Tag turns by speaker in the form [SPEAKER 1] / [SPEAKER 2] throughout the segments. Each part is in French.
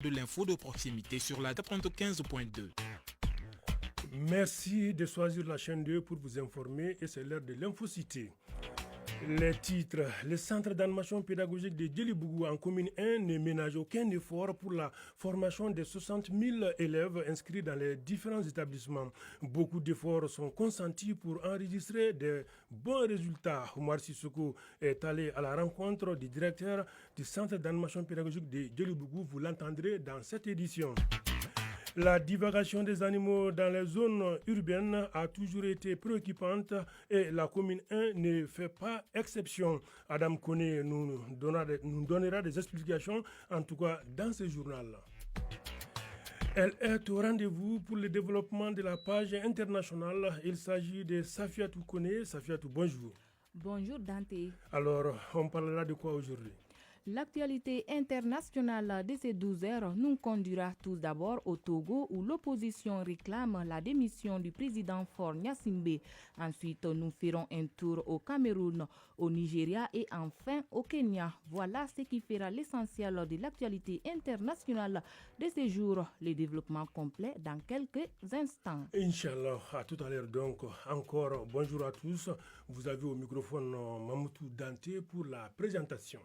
[SPEAKER 1] de l'info de proximité sur la 95.2.
[SPEAKER 2] Merci de choisir la chaîne 2 pour vous informer et c'est l'heure de l'infocité. Les titres. Le centre d'animation pédagogique de Djelibougou en commune 1 ne ménage aucun effort pour la formation des 60 000 élèves inscrits dans les différents établissements. Beaucoup d'efforts sont consentis pour enregistrer des bons résultats. Oumar Sissoko est allé à la rencontre du directeur du centre d'animation pédagogique de Djelibougou. Vous l'entendrez dans cette édition. La divagation des animaux dans les zones urbaines a toujours été préoccupante et la commune 1 ne fait pas exception. Adam Kone nous donnera des explications, en tout cas dans ce journal. Elle est au rendez-vous pour le développement de la page internationale. Il s'agit de Safiatou Kone. Safiatou, bonjour.
[SPEAKER 3] Bonjour Dante.
[SPEAKER 2] Alors, on parlera de quoi aujourd'hui?
[SPEAKER 3] L'actualité internationale de ces 12 heures nous conduira tout d'abord au Togo où l'opposition réclame la démission du président Faure Gnassingbé. Ensuite, nous ferons un tour au Cameroun, au Nigeria et enfin au Kenya. Voilà ce qui fera l'essentiel de l'actualité internationale de ces jours. Le développement complet dans quelques instants.
[SPEAKER 2] Inch'Allah, à tout à l'heure donc. Encore bonjour à tous. Vous avez au microphone Mamoutou Dante pour la présentation.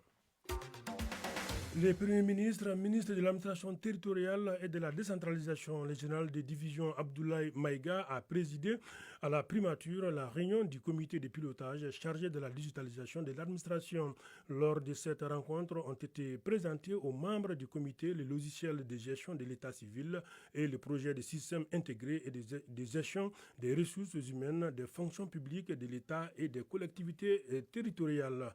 [SPEAKER 2] Le Premier ministre, ministre de l'administration territoriale et de la décentralisation, le général de division Abdoulaye Maïga a présidé à la primature la réunion du comité de pilotage chargé de la digitalisation de l'administration. Lors de cette rencontre ont été présentés aux membres du comité le logiciel de gestion de l'état civil et le projet de système intégré et de gestion des ressources humaines, des fonctions publiques de l'État et des collectivités territoriales.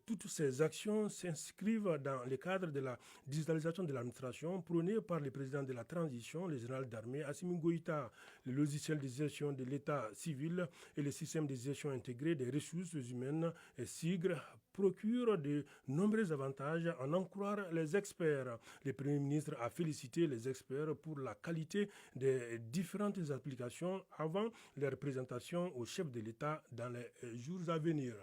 [SPEAKER 2] Toutes ces actions s'inscrivent dans le cadre de la digitalisation de l'administration prônée par le président de la transition, le général d'armée Assimi Goïta. Le logiciel de gestion de l'état civil et le système de gestion intégré des ressources humaines, SIGRE, procurent de nombreux avantages en en croire les experts. Le Premier ministre a félicité les experts pour la qualité des différentes applications avant leur présentation au chef de l'État dans les jours à venir.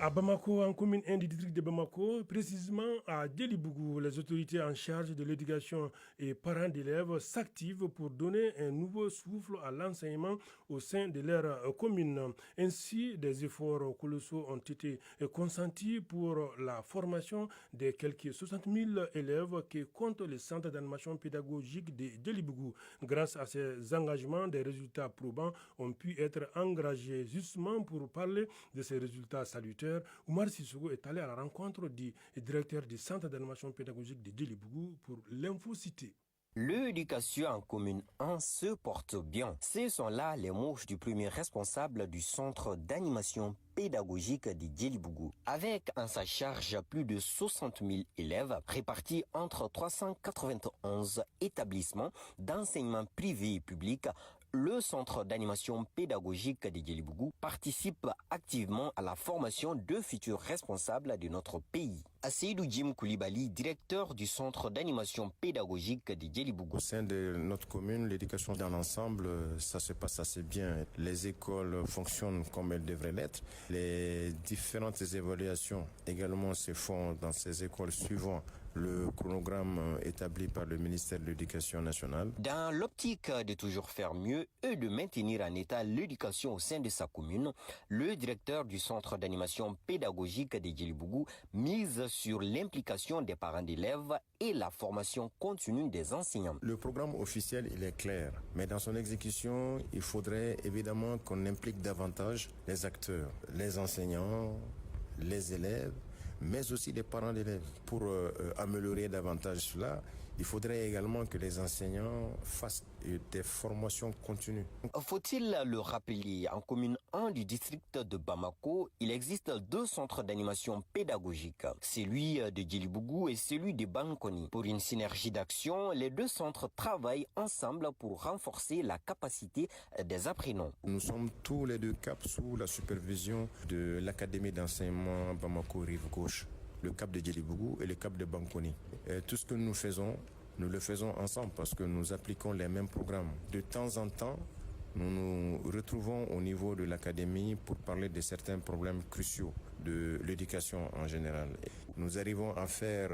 [SPEAKER 2] À Bamako, en commune 1 du district de Bamako, précisément à Djelibougou, les autorités en charge de l'éducation et parents d'élèves s'activent pour donner un nouveau souffle à l'enseignement au sein de leur commune. Ainsi, des efforts colossaux ont été consentis pour la formation des quelques 60 000 élèves qui comptent le centre d'animation pédagogique de Djelibougou. Grâce à ces engagements, des résultats probants ont pu être engagés. Justement, pour parler de ces résultats salutaires, Oumar Sissoko est allé à la rencontre du directeur du centre d'animation pédagogique de Djelibougou pour l'infocité.
[SPEAKER 4] L'éducation en commune 1 se porte bien. Ce sont là les mots du premier responsable du centre d'animation pédagogique de Djelibougou. Avec en sa charge plus de 60 000 élèves répartis entre 391 établissements d'enseignement privé et public, le centre d'animation pédagogique de Djelibougou participe activement à la formation de futurs responsables de notre pays. Seydou Jim Koulibaly, directeur du centre d'animation pédagogique de Djelibougou.
[SPEAKER 5] Au sein de notre commune, l'éducation dans l'ensemble, ça se passe assez bien. Les écoles fonctionnent comme elles devraient l'être. Les différentes évaluations également se font dans ces écoles suivant le chronogramme établi par le ministère de l'Éducation nationale.
[SPEAKER 4] Dans l'optique de toujours faire mieux et de maintenir en état l'éducation au sein de sa commune, le directeur du centre d'animation pédagogique de Djelibougou mise sur l'implication des parents d'élèves et la formation continue des enseignants.
[SPEAKER 5] Le programme officiel, il est clair, mais dans son exécution, il faudrait évidemment qu'on implique davantage les acteurs, les enseignants, les élèves, mais aussi les parents d'élèves. Pour améliorer davantage cela, il faudrait également que les enseignants fassent des formations continues.
[SPEAKER 4] Faut-il le rappeler, en commune 1 du district de Bamako, il existe 2 centres d'animation pédagogique, celui de Djelibougou et celui de Bankoni. Pour une synergie d'action, les 2 centres travaillent ensemble pour renforcer la capacité des apprenants.
[SPEAKER 5] Nous sommes tous les 2 CAP sous la supervision de l'Académie d'enseignement Bamako Rive Gauche, le CAP de Djelibougou et le CAP de Bankoni. Et tout ce que nous faisons, nous le faisons ensemble parce que nous appliquons les mêmes programmes. De temps en temps, nous nous retrouvons au niveau de l'académie pour parler de certains problèmes cruciaux de l'éducation en général. Nous arrivons à faire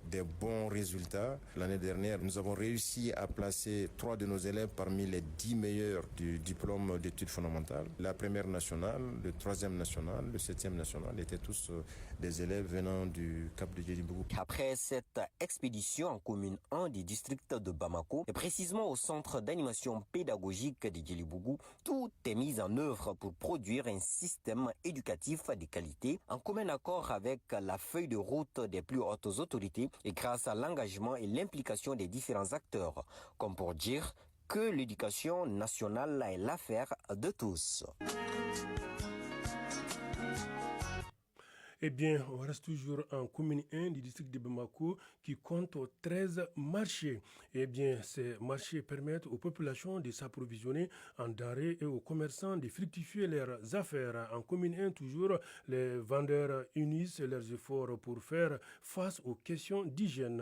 [SPEAKER 5] des bons résultats. L'année dernière, nous avons réussi à placer 3 de nos élèves parmi les 10 meilleurs du diplôme d'études fondamentales. La première nationale, le 3e national, le 7e national étaient tous des élèves venant du Cap de Djelibougou.
[SPEAKER 4] Après cette expédition en commune 1 du district de Bamako, et précisément au centre d'animation pédagogique de Djelibougou, tout est mis en œuvre pour produire un système éducatif de qualité en commun accord avec la feuille de route des plus hautes autorités et grâce à l'engagement et l'implication des différents acteurs, comme pour dire que l'éducation nationale est l'affaire de tous.
[SPEAKER 2] Eh bien, on reste toujours en commune 1 du district de Bamako qui compte 13 marchés. Eh bien, ces marchés permettent aux populations de s'approvisionner en denrées et aux commerçants de fructifier leurs affaires. En commune 1, toujours, les vendeurs unissent leurs efforts pour faire face aux questions d'hygiène.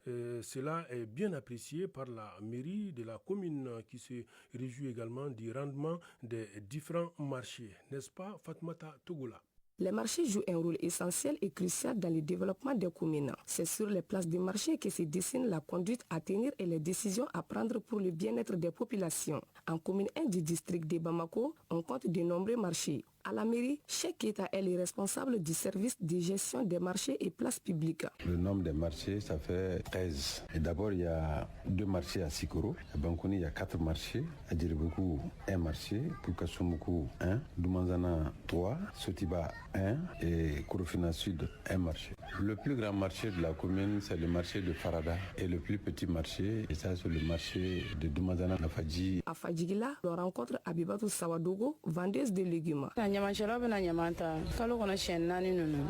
[SPEAKER 2] Cela est bien apprécié par la mairie de la commune qui se réjouit également du rendement des différents marchés. N'est-ce pas, Fatmata Togola?
[SPEAKER 6] Les marchés jouent un rôle essentiel et crucial dans le développement des communes. C'est sur les places de marché que se dessine la conduite à tenir et les décisions à prendre pour le bien-être des populations. En commune 1 du district de Bamako, on compte de nombreux marchés. À la mairie, Cheikh Keita est le responsable du service de gestion des marchés et places publiques.
[SPEAKER 7] Le nombre de marchés, ça fait 13. Et d'abord, il y a 2 marchés à Sikoro. À Bankouni, il y a 4 marchés. À Djelibougou, 1 marché. Pukasumuku, 1. Doumanzana, 3. Sotiba, 1. Et Korofina Sud, 1 marché. Le plus grand marché de la commune, c'est le marché de Farada. Et le plus petit marché, et ça, c'est le marché de Doumanzana Nafadji.
[SPEAKER 6] À Fadjigila, on rencontre Abibatou Sawadogo, vendeuse de légumes.
[SPEAKER 8] On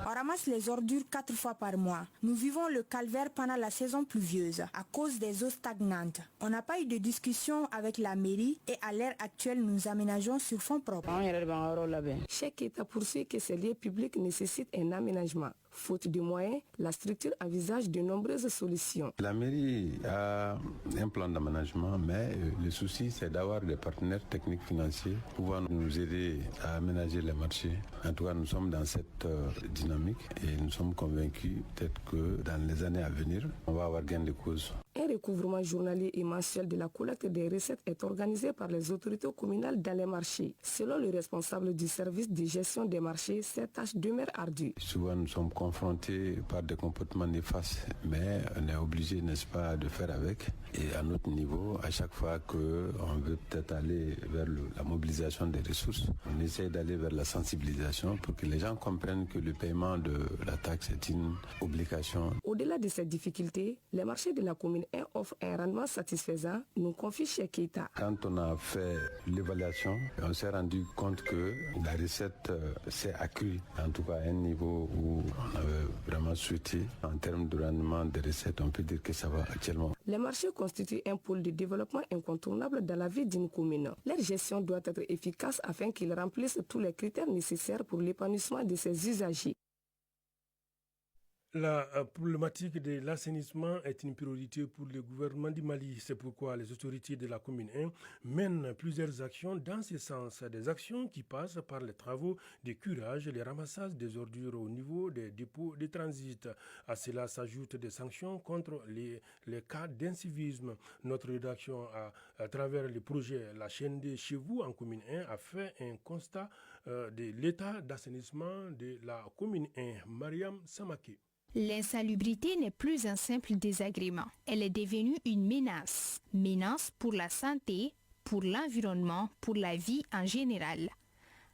[SPEAKER 8] ramasse les ordures 4 fois par mois. Nous vivons le calvaire pendant la saison pluvieuse à cause des eaux stagnantes. On n'a pas eu de discussion avec la mairie et à l'heure actuelle, nous aménageons sur fonds propres.
[SPEAKER 6] Cheikh Keita poursuit que ces lieux publics nécessitent un aménagement. Faute de moyens, la structure envisage de nombreuses solutions.
[SPEAKER 7] La mairie a un plan d'aménagement, mais le souci, c'est d'avoir des partenaires techniques financiers pouvant nous aider à aménager les marchés. En tout cas, nous sommes dans cette dynamique et nous sommes convaincus peut-être que dans les années à venir, on va avoir gain de cause.
[SPEAKER 6] Un recouvrement journalier et mensuel de la collecte des recettes est organisé par les autorités communales dans les marchés. Selon le responsable du service de gestion des marchés, cette tâche demeure ardue.
[SPEAKER 7] Souvent, nous sommes confrontés par des comportements néfastes, mais on est obligé, n'est-ce pas, de faire avec. Et à notre niveau, à chaque fois qu'on veut peut-être aller vers la mobilisation des ressources, on essaie d'aller vers la sensibilisation pour que les gens comprennent que le paiement de la taxe est une obligation.
[SPEAKER 6] Au-delà de ces difficultés, les marchés de la commune 1 offrent un rendement satisfaisant, nous confie Cheikh Keita.
[SPEAKER 7] Quand on a fait l'évaluation, on s'est rendu compte que la recette s'est accrue, en tout cas à un niveau où on avait vraiment souhaité. En termes de rendement des recettes, on peut dire que ça va actuellement.
[SPEAKER 6] Les marchés constituent un pôle de développement incontournable dans la vie d'une commune. Leur gestion doit être efficace afin qu'ils remplissent tous les critères nécessaires pour l'épanouissement de ses usagers.
[SPEAKER 2] La problématique de l'assainissement est une priorité pour le gouvernement du Mali. C'est pourquoi les autorités de la commune 1 mènent plusieurs actions dans ce sens. Des actions qui passent par les travaux de curage et le ramassage des ordures au niveau des dépôts de transit. À cela s'ajoutent des sanctions contre les cas d'incivisme. Notre rédaction, à travers le projet La chaîne des chez vous en commune 1, a fait un constat de l'état d'assainissement de la commune 1. Mariam Samake.
[SPEAKER 9] L'insalubrité n'est plus un simple désagrément. Elle est devenue une menace. Menace pour la santé, pour l'environnement, pour la vie en général.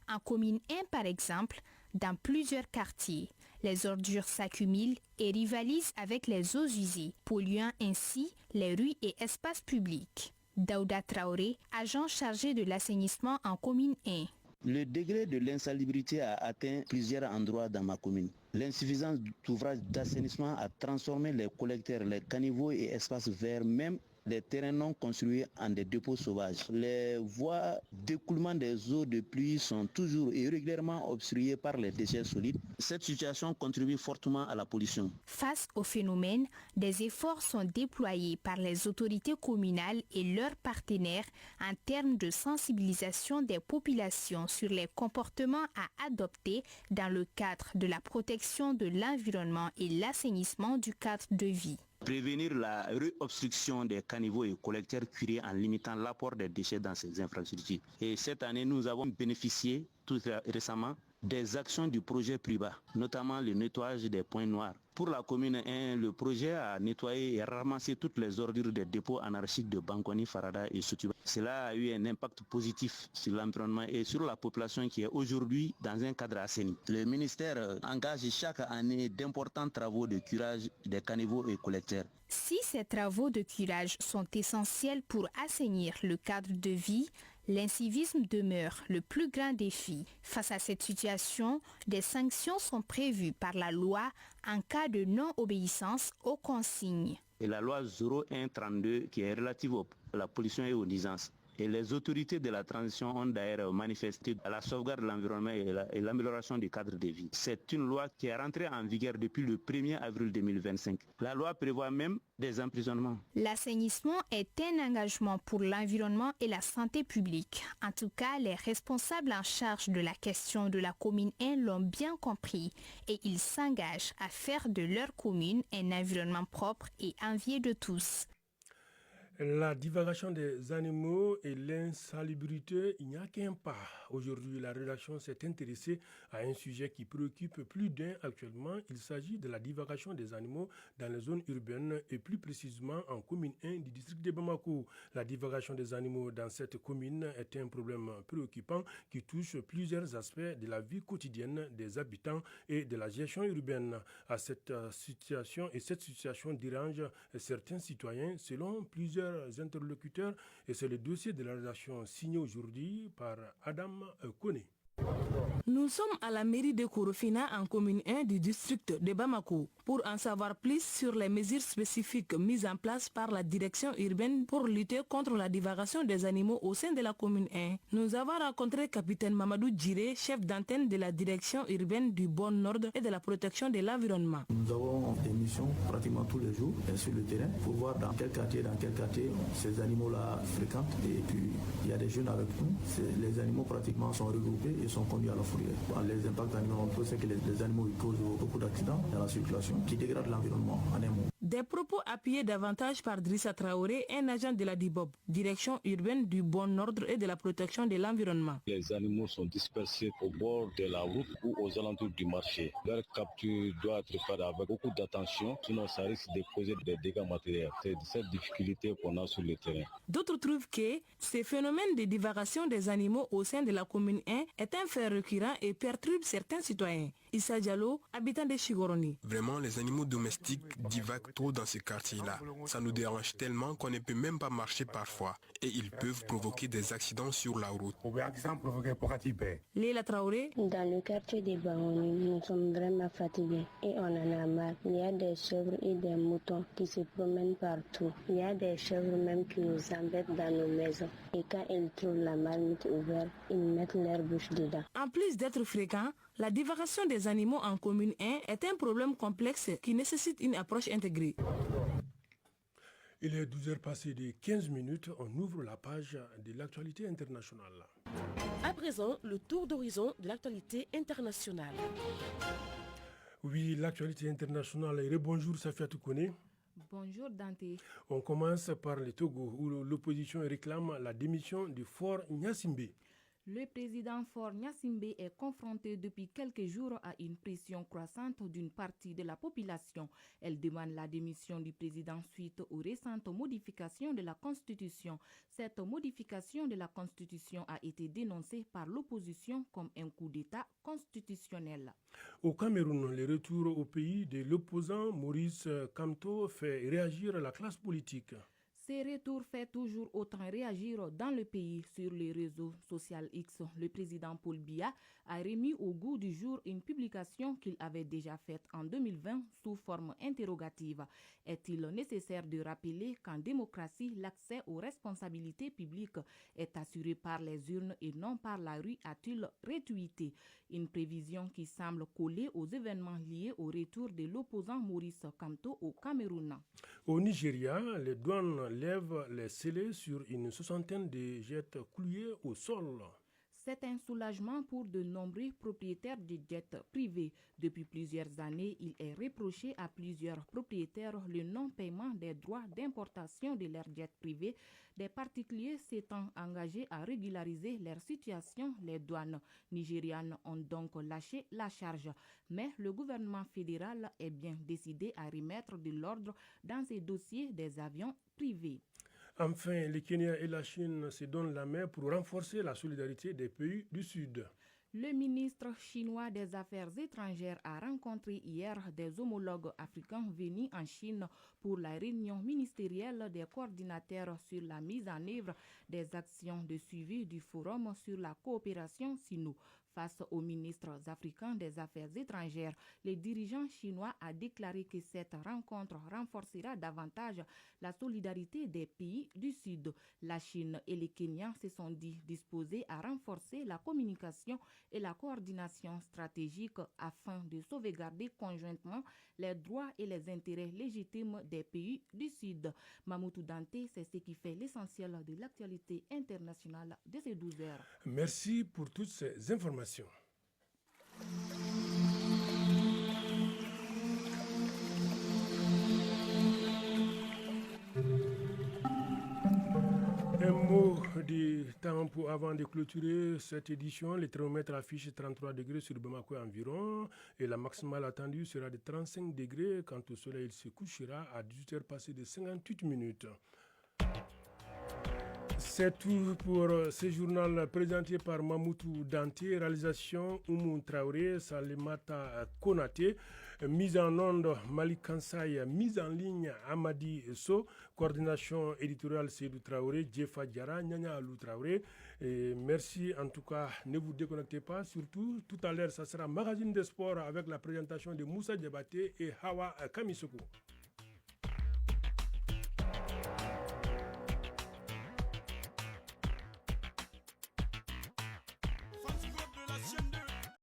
[SPEAKER 9] En commune 1, par exemple, dans plusieurs quartiers, les ordures s'accumulent et rivalisent avec les eaux usées, polluant ainsi les rues et espaces publics. Daouda Traoré, agent chargé de l'assainissement en commune 1.
[SPEAKER 10] Le degré de l'insalubrité a atteint plusieurs endroits dans ma commune. L'insuffisance d'ouvrages d'assainissement a transformé les collecteurs, les caniveaux et espaces verts, même des terrains non construits en des dépôts sauvages. Les voies d'écoulement des eaux de pluie sont toujours et régulièrement obstruées par les déchets solides. Cette situation contribue fortement à la pollution.
[SPEAKER 9] Face au phénomène, des efforts sont déployés par les autorités communales et leurs partenaires en termes de sensibilisation des populations sur les comportements à adopter dans le cadre de la protection de l'environnement et l'assainissement du cadre de vie.
[SPEAKER 10] Prévenir la réobstruction des caniveaux et collecteurs cuirs en limitant l'apport des déchets dans ces infrastructures. Et cette année, nous avons bénéficié tout récemment des actions du projet Priba, notamment le nettoyage des points noirs. Pour la commune 1, le projet a nettoyé et ramassé toutes les ordures des dépôts anarchiques de Bankoni, Farada et Sotuba. Cela a eu un impact positif sur l'environnement et sur la population qui est aujourd'hui dans un cadre assaini. Le ministère engage chaque année d'importants travaux de curage des caniveaux et collecteurs.
[SPEAKER 9] Si ces travaux de curage sont essentiels pour assainir le cadre de vie, l'incivisme demeure le plus grand défi. Face à cette situation, des sanctions sont prévues par la loi en cas de non-obéissance aux consignes.
[SPEAKER 10] Et la loi 0132 qui est relative à la pollution et aux nuisances. Et les autorités de la transition ont d'ailleurs manifesté à la sauvegarde de l'environnement et l'amélioration du cadre de vie. C'est une loi qui est rentrée en vigueur depuis le 1er avril 2025. La loi prévoit même des emprisonnements.
[SPEAKER 9] L'assainissement est un engagement pour l'environnement et la santé publique. En tout cas, les responsables en charge de la question de la commune 1 l'ont bien compris et ils s'engagent à faire de leur commune un environnement propre et envié de tous.
[SPEAKER 2] La divagation des animaux et l'insalubrité, il n'y a qu'un pas. Aujourd'hui, la rédaction s'est intéressée à un sujet qui préoccupe plus d'un actuellement. Il s'agit de la divagation des animaux dans les zones urbaines et plus précisément en commune 1 du district de Bamako. La divagation des animaux dans cette commune est un problème préoccupant qui touche plusieurs aspects de la vie quotidienne des habitants et de la gestion urbaine. Cette situation dérange certains citoyens selon plusieurs interlocuteurs et c'est le dossier de la rédaction signé aujourd'hui par Adam Kone.
[SPEAKER 11] Nous sommes à la mairie de Korofina en commune 1 du district de Bamako pour en savoir plus sur les mesures spécifiques mises en place par la direction urbaine pour lutter contre la divagation des animaux au sein de la commune 1. Nous avons rencontré capitaine Mamadou Djiré, chef d'antenne de la direction urbaine du bon ordre et de la protection de l'environnement.
[SPEAKER 12] Nous avons des missions pratiquement tous les jours sur le terrain pour voir dans quel quartier ces animaux-là fréquentent et puis il y a des jeunes avec nous. Les animaux pratiquement sont regroupés et sont conduits à la fourrière. Les impacts animaux, c'est que les animaux causent beaucoup d'accidents dans la circulation qui dégradent l'environnement en un mot.
[SPEAKER 11] Des propos appuyés davantage par Drissa Traoré, un agent de la DIBOB, direction urbaine du bon ordre et de la protection de l'environnement.
[SPEAKER 13] Les animaux sont dispersés au bord de la route ou aux alentours du marché. Leur capture doit être faite avec beaucoup d'attention, sinon ça risque de causer des dégâts matériels. C'est cette difficulté qu'on a sur le terrain.
[SPEAKER 11] D'autres trouvent que ce phénomène de divagation des animaux au sein de la commune 1 est un fait récurrent et perturbe certains citoyens. Issa Diallo, habitant de Chigoroni.
[SPEAKER 14] Vraiment, les animaux domestiques divaguent trop dans ce quartier-là. Ça nous dérange tellement qu'on ne peut même pas marcher parfois. Et ils peuvent provoquer des accidents sur la route.
[SPEAKER 11] Léla Traoré.
[SPEAKER 15] Dans le quartier de Bangoni, nous sommes vraiment fatigués et on en a marre. Il y a des chèvres et des moutons qui se promènent partout. Il y a des chèvres même qui nous embêtent dans nos maisons. Et quand ils trouvent la marmite ouverte, ils mettent leur bouche dedans.
[SPEAKER 11] En plus d'être fréquent, la divagation des animaux en commune 1 est un problème complexe qui nécessite une approche intégrée.
[SPEAKER 2] Il est 12h passé de 15 minutes. On ouvre la page de l'actualité internationale.
[SPEAKER 16] À présent, le tour d'horizon de l'actualité internationale.
[SPEAKER 2] Oui, l'actualité internationale. Bonjour, Safiatou Kone.
[SPEAKER 3] Bonjour Dante.
[SPEAKER 2] On commence par le Togo où l'opposition réclame la démission du Faure Gnassingbé.
[SPEAKER 3] Le président Faure Gnassingbé est confronté depuis quelques jours à une pression croissante d'une partie de la population. Elle demande la démission du président suite aux récentes modifications de la Constitution. Cette modification de la Constitution a été dénoncée par l'opposition comme un coup d'État constitutionnel.
[SPEAKER 2] Au Cameroun, le retour au pays de l'opposant Maurice Kamto fait réagir la classe politique.
[SPEAKER 3] Ces retours fait toujours autant réagir dans le pays. Sur les réseaux sociaux X, le président Paul Biya a remis au goût du jour une publication qu'il avait déjà faite en 2020 sous forme interrogative. Est-il nécessaire de rappeler qu'en démocratie, l'accès aux responsabilités publiques est assuré par les urnes et non par la rue, a-t-il retweeté. Une prévision qui semble coller aux événements liés au retour de l'opposant Maurice Kamto au Cameroun.
[SPEAKER 2] Au Nigeria, les douanes lèvent les scellés sur une soixantaine de jets coulés au sol.
[SPEAKER 3] C'est un soulagement pour de nombreux propriétaires de jets privés. Depuis plusieurs années, il est reproché à plusieurs propriétaires le non-paiement des droits d'importation de leurs jets privés. Des particuliers s'étant engagés à régulariser leur situation, les douanes nigérianes ont donc lâché la charge. Mais le gouvernement fédéral est bien décidé à remettre de l'ordre dans ces dossiers des avions privés.
[SPEAKER 2] Enfin, le Kenya et la Chine se donnent la main pour renforcer la solidarité des pays du Sud.
[SPEAKER 3] Le ministre chinois des Affaires étrangères a rencontré hier des homologues africains venus en Chine pour la réunion ministérielle des coordinateurs sur la mise en œuvre des actions de suivi du Forum sur la coopération sino. Face aux ministres africains des Affaires étrangères, le dirigeant chinois a déclaré que cette rencontre renforcera davantage la solidarité des pays du Sud. La Chine et le Kenya se sont dit disposés à renforcer la communication et la coordination stratégique afin de sauvegarder conjointement les droits et les intérêts légitimes des pays du Sud. Mamoudou Dante, c'est ce qui fait l'essentiel de l'actualité internationale de ces 12 heures.
[SPEAKER 2] Merci pour toutes ces informations. Un mot de temps avant de clôturer cette édition. Le thermomètre affiche 33 degrés sur Bamako environ et la maximale attendue sera de 35 degrés. Quant au soleil, il se couchera à 18h passées de 58 minutes. C'est tout pour ce journal présenté par Mamoudou Dante, réalisation Oumou Traoré, Salimata Konaté, mise en onde Malik Kansaï, mise en ligne Amadi So, coordination éditoriale Seydou Traoré, Djefa Diara, Nyanya Alou Traoré. Et merci en tout cas, ne vous déconnectez pas, surtout tout à l'heure ça sera Magazine des sports avec la présentation de Moussa Diabaté et Hawa Kamisoko.